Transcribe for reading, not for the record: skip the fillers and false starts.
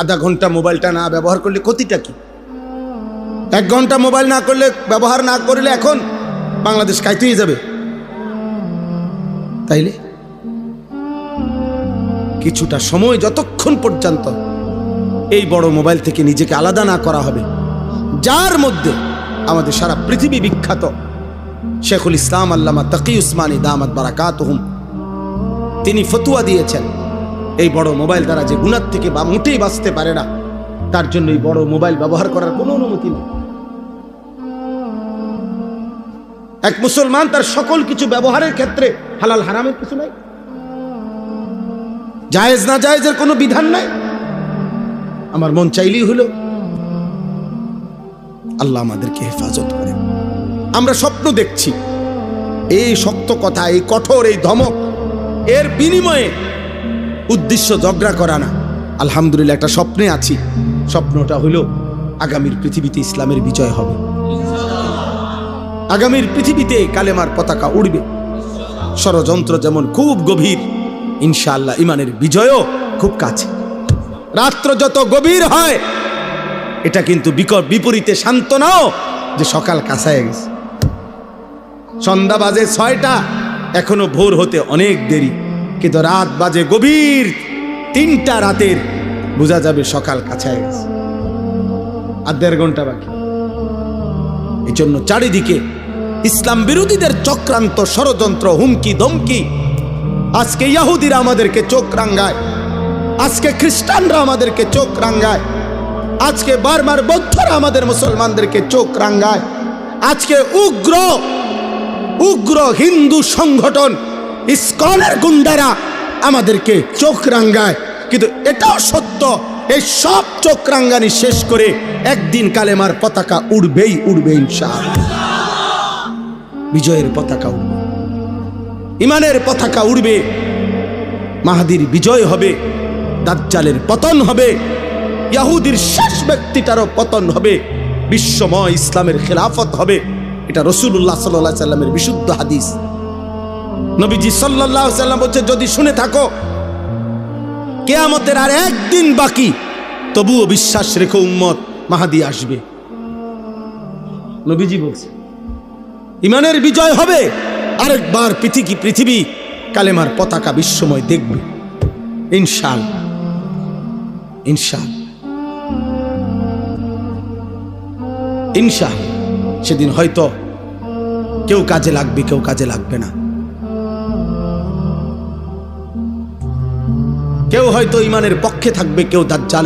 আধা ঘন্টা মোবাইলটা না ব্যবহার করলে ক্ষতিটা কি? 1 ঘন্টা মোবাইল না করলে, ব্যবহার না করলে এখন বাংলাদেশ কাইতেই যাবে। তাইলে কিছুটা সময় যতক্ষণ পর্যন্ত এই বড় মোবাইল থেকে নিজেকে আলাদা না করা হবে, যার মধ্যে আমাদের সারা পৃথিবী বিখ্যাত শেখুল ইসলাম আল্লামা তাকি উসমানী দামাত বারাকাতুহুম তিনি ফতোয়া দিয়েছেন, এই বড় মোবাইল দ্বারা যে গুনাহ থেকে বা মোটেই বাঁচতে পারে না, তার জন্য এই বড় মোবাইল ব্যবহার করার কোনো অনুমতি নেই। এক মুসলমান তার সকল কিছু ব্যবহারের ক্ষেত্রে হালাল হারামের কিছু নাই, জায়েজ না জায়েজের কোনো বিধান নাই। আমার মন চাইলেই হলো। আল্লাহ আমাদেরকে হেফাজত করে। আমরা স্বপ্ন দেখছি, এই শক্ত কথা, এই কঠোর, এই ধমক, এর বিনিময়ে উদ্দেশ্য ঝগড়া করা না। আলহামদুলিল্লাহ একটা স্বপ্নে আছি, স্বপ্নটা হলো আগামীর পৃথিবীতে ইসলামের বিজয় হবে, আগামীর পৃথিবীতে কালেমার পতাকা উড়বে। ষড়যন্ত্র যেমন খুব গভীর, ইনশাআল্লাহ ইমানের বিজয়ও খুব কাছে। রাত্র যত গভীর হয়, এটা কিন্তু বিপরীতে সান্ত্বনাও যে সকাল কাছায় গেছে। সন্ধ্যা বাজে 6টা, এখনো ভোর হতে অনেক দেরি, কিন্তু রাত বাজে গভীর 3টা রাতের, বোঝা যাবে সকাল কাছায় গেছে, আর 1.5 ঘন্টা বাকি। এই জন্য চারিদিকে ইসলাম বিরোধীদের চক্রান্ত, ষড়যন্ত্র, হুমকি ধমকি। আজকে ইহুদিরা আমাদেরকে চোখ রাঙ্গায়, আজকে খ্রিস্টানরা আমাদেরকে চোখ রাঙ্গায়, আজকে বার্মার বৌদ্ধরা আমাদের মুসলমানদেরকে চোখ রাঙ্গায়, আজকে উগ্র হিন্দু সংগঠন ইসকনের গুন্ডারা আমাদেরকে চোখ রাঙ্গায়। কিন্তু এটাও সত্য, এই সব চোখ রাঙ্গানি শেষ করে একদিন কালেমার পতাকা উড়বেই উড়বে ইনশাআল্লাহ। বিজয়ের পতাকা উড়বে, ইমানের পতাকা উড়বে, মাহদির বিজয় হবে, দাজ্জালের পতন হবে, ইহুদির শেষ ব্যক্তিটারও পতন হবে, বিশ্বময় ইসলামের খেলাফত হবে। এটা রাসূলুল্লাহ সাল্লাল্লাহু আলাইহি সাল্লামের বিশুদ্ধ হাদিস। নবীজি সাল্লাল্লাহু আলাইহি সাল্লাম বলছে, যদি শুনে থাকো কিয়ামতের আর একদিন বাকি, তবুও বিশ্বাস রেখো উম্মত, মাহদি আসবে। নবীজি বলছে ইমানের বিজয় হবে, আরেকবার পৃথিবী কালেমার পতাকা বিশ্বময় দেখবে ইনশাআল্লাহ, ইনশাআল্লাহ, ইনশাআল্লাহ। সেদিন হয়তো কেউ কাজে লাগবে, কেউ কাজে লাগবে না, কেউ হয়তো ইমানের পক্ষে থাকবে, কেউ দাজ্জালের